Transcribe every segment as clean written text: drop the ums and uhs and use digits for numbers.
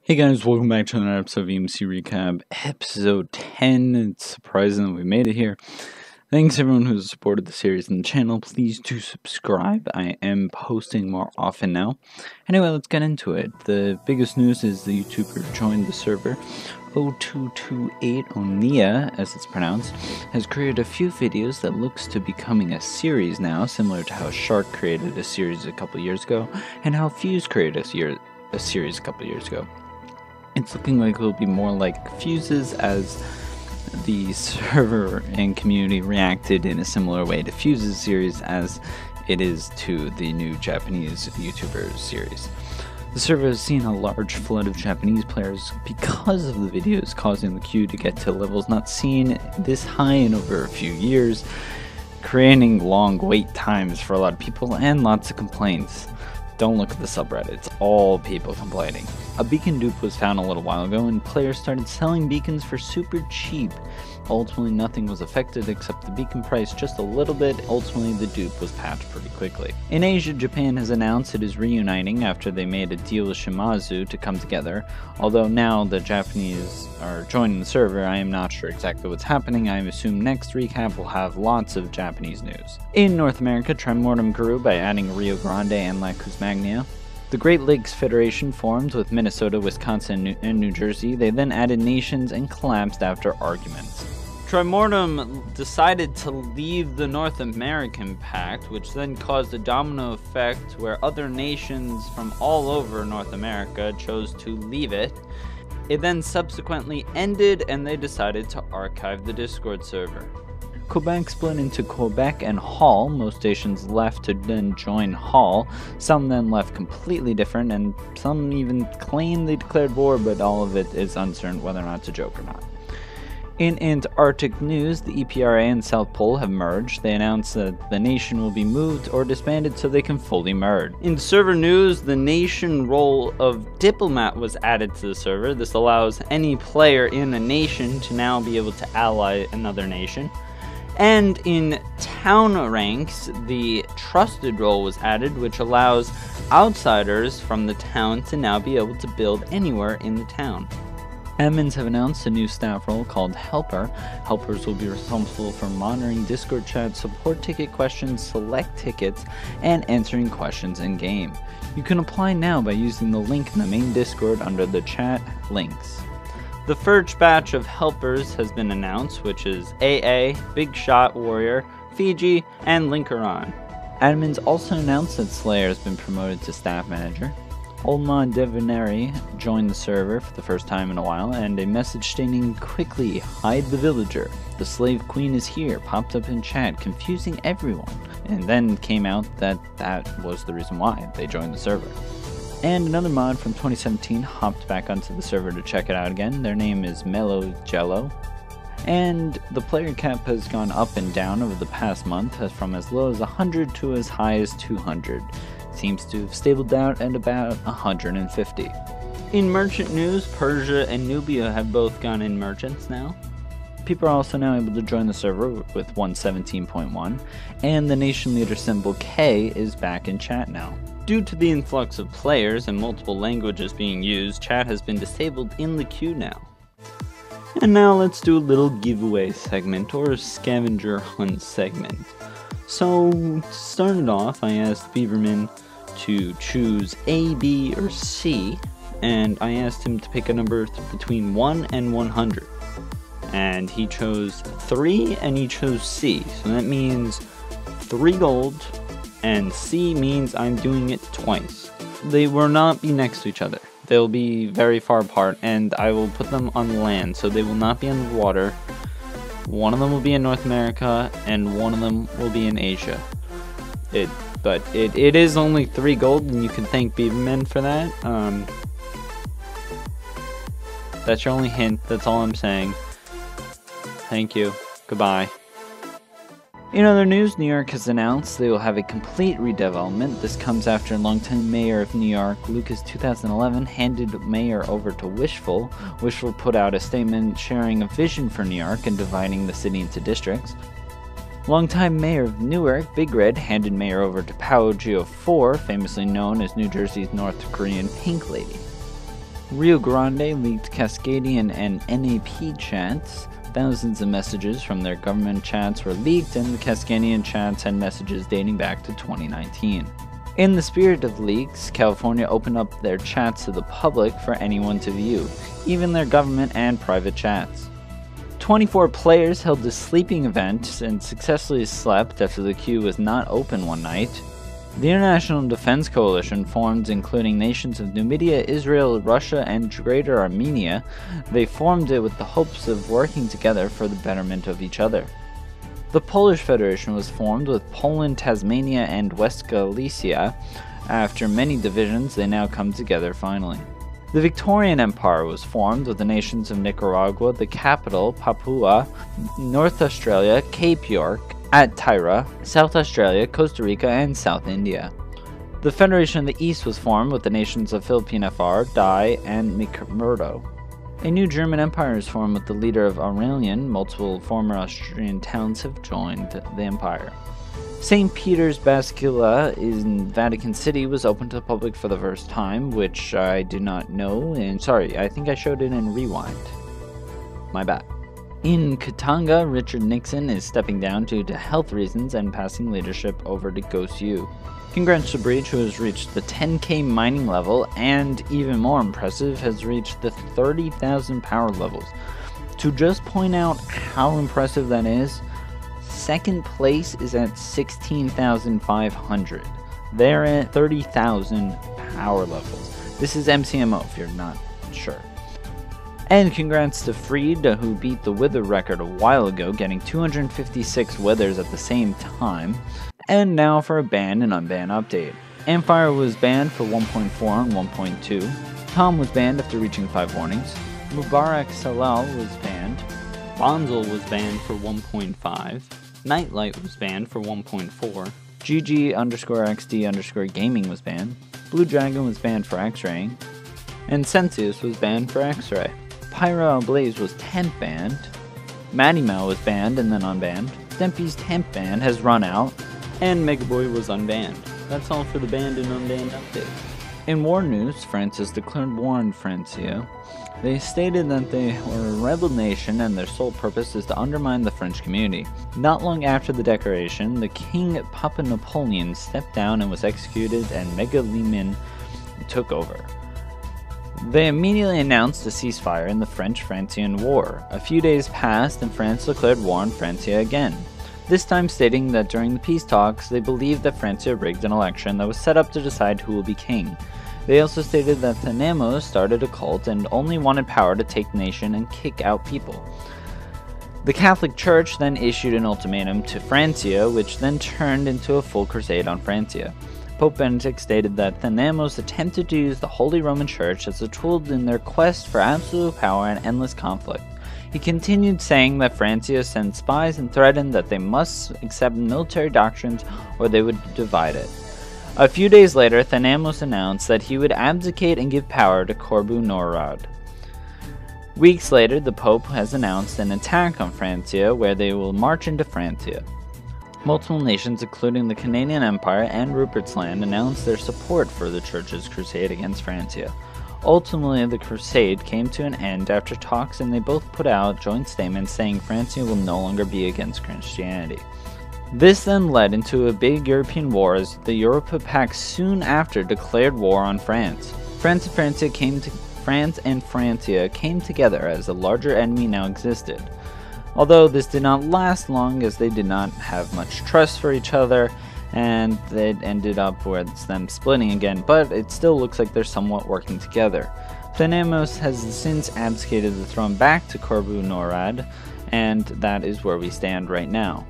Hey guys, welcome back to another episode of EMC Recap, episode 10. It's surprising that we made it here. Thanks everyone who's supported the series and the channel. Please do subscribe. I am posting more often now. Anyway, let's get into it. The biggest news is the YouTuber joined the server. 0228 Onia, as it's pronounced, has created a few videos that looks to becoming a series now, similar to how Shark created a series a couple years ago, and how Fuse created a series a couple years ago. It's looking like it'll be more like Fuse's, as the server and community reacted in a similar way to Fuse's series as it is to the new Japanese YouTuber series. The server has seen a large flood of Japanese players because of the videos, causing the queue to get to levels not seen this high in over a few years, creating long wait times for a lot of people and lots of complaints. Don't look at the subreddit, it's all people complaining. A beacon dupe was found a little while ago and players started selling beacons for super cheap. Ultimately nothing was affected except the beacon price just a little bit. Ultimately the dupe was patched pretty quickly. In Asia, Japan has announced it is reuniting after they made a deal with Shimazu to come together. Although now the Japanese are joining the server, I am not sure exactly what's happening. I assume next recap will have lots of Japanese news. In North America, Tremortem grew by adding Rio Grande and Lacus Magna. The Great Lakes Federation formed with Minnesota, Wisconsin, and New Jersey. They then added nations and collapsed after arguments. Tremortem decided to leave the North American Pact, which then caused a domino effect where other nations from all over North America chose to leave it. It then subsequently ended and they decided to archive the Discord server. Quebec split into Quebec and Hall. Most stations left to then join Hall. Some then left completely different, and some even claim they declared war, but all of it is uncertain whether or not it's a joke or not. In Antarctic news, the EPRA and South Pole have merged. They announced that the nation will be moved or disbanded so they can fully merge. In server news, the nation role of diplomat was added to the server. This allows any player in a nation to now be able to ally another nation. And in town ranks, the trusted role was added, which allows outsiders from the town to now be able to build anywhere in the town. Admins have announced a new staff role called Helper. Helpers will be responsible for monitoring Discord chat, support ticket questions, select tickets, and answering questions in-game. You can apply now by using the link in the main Discord under the chat links. The first batch of helpers has been announced, which is AA, Big Shot Warrior, Fiji, and Linkeron. Admins also announced that Slayer has been promoted to staff manager. Oldma Devinary joined the server for the first time in a while, and a message stating, "Quickly, hide the villager. The slave queen is here," popped up in chat, confusing everyone. And then came out that that was the reason why they joined the server. And another mod from 2017 hopped back onto the server to check it out again. Their name is Mellow Jello. And the player cap has gone up and down over the past month, from as low as 100 to as high as 200. Seems to have stabled out at about 150. In merchant news, Persia and Nubia have both gone in merchants now. People are also now able to join the server with 117.1, and the nation leader symbol K is back in chat now. Due to the influx of players and multiple languages being used, chat has been disabled in the queue now. And now let's do a little giveaway segment, or scavenger hunt segment. So, to start it off, I asked Beaverman to choose A, B, or C, and I asked him to pick a number between 1 and 100. And he chose 3, and he chose C, so that means 3 gold, and C means I'm doing it twice. They will not be next to each other. They'll be very far apart, and I will put them on land, so they will not be on the water. One of them will be in North America, and one of them will be in Asia. But it is only 3 gold, and you can thank Beaverman for that. That's your only hint, that's all I'm saying. Thank you. Goodbye. In other news, New York has announced they will have a complete redevelopment. This comes after longtime mayor of New York, Lucas 2011, handed mayor over to Wishful. Wishful put out a statement sharing a vision for New York and dividing the city into districts. Longtime mayor of Newark, Big Red, handed mayor over to Pao Geo 4, famously known as New Jersey's North Korean Pink Lady. Rio Grande leaked Cascadian and NAP chats. Thousands of messages from their government chats were leaked, and the Cascadian chats had messages dating back to 2019. In the spirit of leaks, California opened up their chats to the public for anyone to view, even their government and private chats. 24 players held a sleeping event and successfully slept after the queue was not open one night. The International Defense Coalition formed, including nations of Numidia, Israel, Russia, and Greater Armenia. They formed it with the hopes of working together for the betterment of each other. The Polish Federation was formed with Poland, Tasmania, and West Galicia. After many divisions, they now come together finally. The Victorian Empire was formed with the nations of Nicaragua, the capital, Papua, North Australia, Cape York, Attyra, South Australia, Costa Rica, and South India. The Federation of the East was formed with the nations of Philippine FR, Dai, and McMurdo. A new German empire is formed with the leader of Aurelian. Multiple former Austrian towns have joined the empire. St. Peter's Basilica in Vatican City was opened to the public for the first time, which I did not know, and sorry, I think I showed it in Rewind. My bad. In Katanga, Richard Nixon is stepping down due to health reasons and passing leadership over to Ghost U. Congrats to Breach, who has reached the 10k mining level, and even more impressive, has reached the 30,000 power levels. To just point out how impressive that is, second place is at 16,500. They're at 30,000 power levels. This is MCMO if you're not sure. And congrats to Freed, who beat the Wither record a while ago, getting 256 Withers at the same time. And now for a ban and unban update. Amfire was banned for 1.4 and 1.2. Tom was banned after reaching 5 warnings. Mubarak Salal was banned. Bonzel was banned for 1.5. Nightlight was banned for 1.4. GG_XD_gaming was banned. Blue Dragon was banned for X-raying. And Sensius was banned for X-ray. Pyro Blaze was temp banned. Matty Mal was banned and then unbanned. Dempy's temp ban has run out. And Megaboy was unbanned. That's all for the banned and unbanned update. In war news, France has declared war on Francia. They stated that they were a rebel nation and their sole purpose is to undermine the French community. Not long after the declaration, the King Papa Napoleon stepped down and was executed, and Megalimin took over. They immediately announced a ceasefire in the French-Francian War. A few days passed and France declared war on Francia again, this time stating that during the peace talks they believed that Francia rigged an election that was set up to decide who will be king. They also stated that the Nemos started a cult and only wanted power to take the nation and kick out people. The Catholic Church then issued an ultimatum to Francia, which then turned into a full crusade on Francia. Pope Benedict stated that the Nemos attempted to use the Holy Roman Church as a tool in their quest for absolute power and endless conflict. He continued saying that Francia sent spies and threatened that they must accept military doctrines or they would divide it. A few days later, Thanamos announced that he would abdicate and give power to Corbu Norad. Weeks later, the Pope has announced an attack on Francia where they will march into Francia. Multiple nations, including the Canadian Empire and Rupert's Land, announced their support for the Church's crusade against Francia. Ultimately, the crusade came to an end after talks, and they both put out joint statements saying Francia will no longer be against Christianity. This then led into a big European war as the Europa Pact soon after declared war on France. France and Francia came together as a larger enemy now existed. Although this did not last long as they did not have much trust for each other, and it ended up with them splitting again, but it still looks like they're somewhat working together. Thanamos has since abdicated the throne back to Corbu Norad, and that is where we stand right now.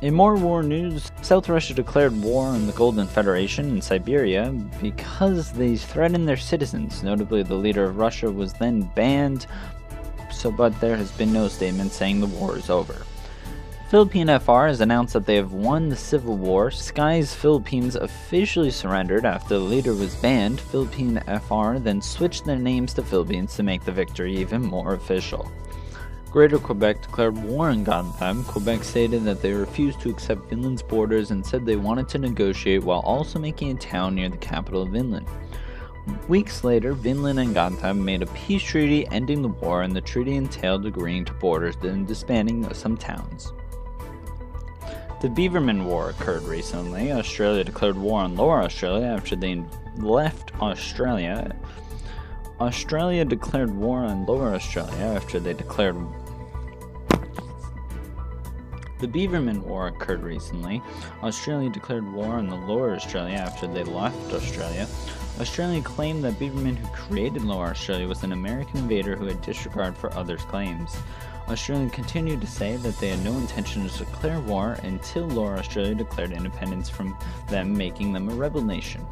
In more war news, South Russia declared war on the Golden Federation in Siberia because they threatened their citizens. Notably, the leader of Russia was then banned, but there has been no statement saying the war is over. Philippine FR has announced that they have won the civil war. Sky's Philippines officially surrendered after the leader was banned. Philippine FR then switched their names to Philippines to make the victory even more official. Greater Quebec declared war on Gantam. Quebec stated that they refused to accept Finland's borders and said they wanted to negotiate while also making a town near the capital of Finland. Weeks later, Vinland and Gotha made a peace treaty ending the war, and the treaty entailed agreeing to borders and disbanding some towns. The Beaverman War occurred recently. Australia declared war on Lower Australia after they left Australia. Australia declared war on Lower Australia after they declared... The Beaverman War occurred recently. Australia declared war on the Lower Australia after they left Australia. Australia claimed that Beaverman, who created Lower Australia, was an American invader who had disregard for others' claims. Australia continued to say that they had no intention to declare war until Lower Australia declared independence from them, making them a rebel nation.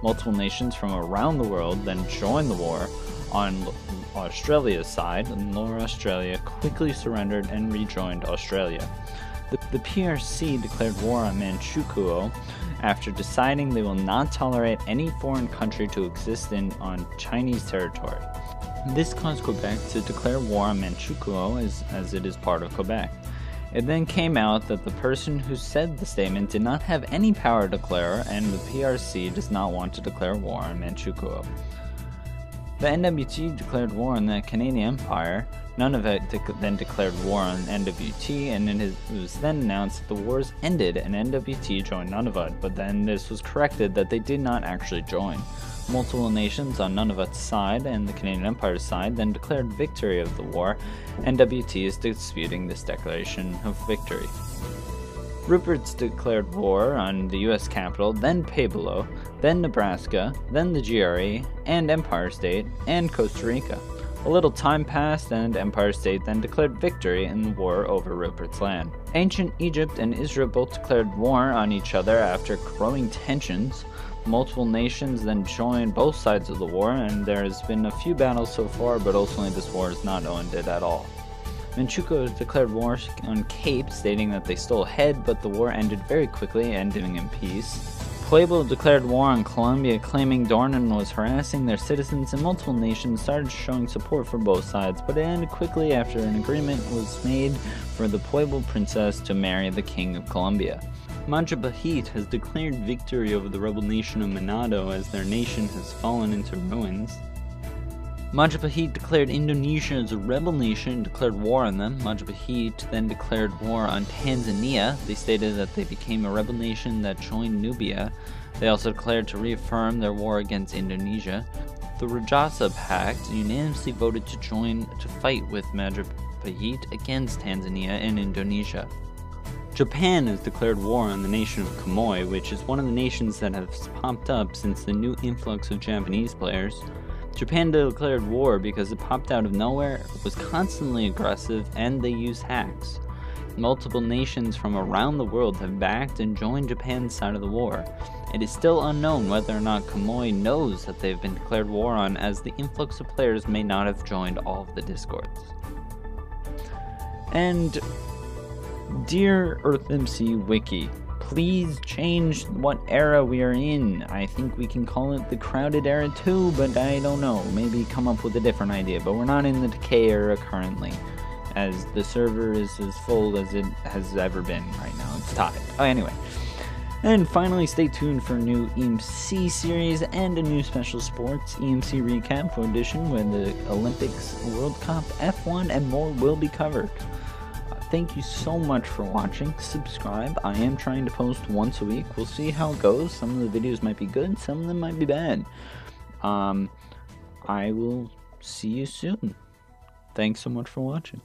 Multiple nations from around the world then joined the war on Australia's side, and Lower Australia quickly surrendered and rejoined Australia. The PRC declared war on Manchukuo after deciding they will not tolerate any foreign country to exist on Chinese territory. This caused Quebec to declare war on Manchukuo as it is part of Quebec. It then came out that the person who said the statement did not have any power to declare, and the PRC does not want to declare war on Manchukuo. The NWT declared war on the Canadian Empire. Nunavut then declared war on NWT, and it was then announced that the wars ended and NWT joined Nunavut, but then this was corrected that they did not actually join. Multiple nations on Nunavut's side and the Canadian Empire's side then declared victory of the war. NWT is disputing this declaration of victory. Rupert's declared war on the US capital, then Pueblo, then Nebraska, then the GRE, and Empire State, and Costa Rica. A little time passed, and Empire State then declared victory in the war over Rupert's land. Ancient Egypt and Israel both declared war on each other after growing tensions. Multiple nations then joined both sides of the war, and there has been a few battles so far, but ultimately this war is not ended at all. Manchukuo declared war on Cape, stating that they stole ahead, but the war ended very quickly, ending in peace. Pueblo declared war on Colombia, claiming Dornan was harassing their citizens, and multiple nations started showing support for both sides, but it ended quickly after an agreement was made for the Pueblo princess to marry the king of Colombia. Majapahit has declared victory over the rebel nation of Manado as their nation has fallen into ruins. Majapahit declared Indonesia as a rebel nation and declared war on them. Majapahit then declared war on Tanzania. They stated that they became a rebel nation that joined Nubia. They also declared to reaffirm their war against Indonesia. The Rajasa Pact unanimously voted to fight with Majapahit against Tanzania and Indonesia. Japan has declared war on the nation of Khmer, which is one of the nations that has popped up since the new influx of Japanese players. Japan declared war because it popped out of nowhere, was constantly aggressive, and they use hacks. Multiple nations from around the world have backed and joined Japan's side of the war. It is still unknown whether or not Khmer knows that they've been declared war on, as the influx of players may not have joined all of the discords. And dear EarthMC Wiki, please change what era we are in. I think we can call it the crowded era too, but I don't know. Maybe come up with a different idea. But we're not in the decay era currently, as the server is as full as it has ever been right now. It's tied. Oh, anyway. And finally, stay tuned for a new EMC series and a new special sports EMC Recap edition where the Olympics, World Cup, F1, and more will be covered. Thank you so much for watching. Subscribe. I am trying to post once a week. We'll see how it goes. Some of the videos might be good, some of them might be bad. I will see you soon. Thanks so much for watching.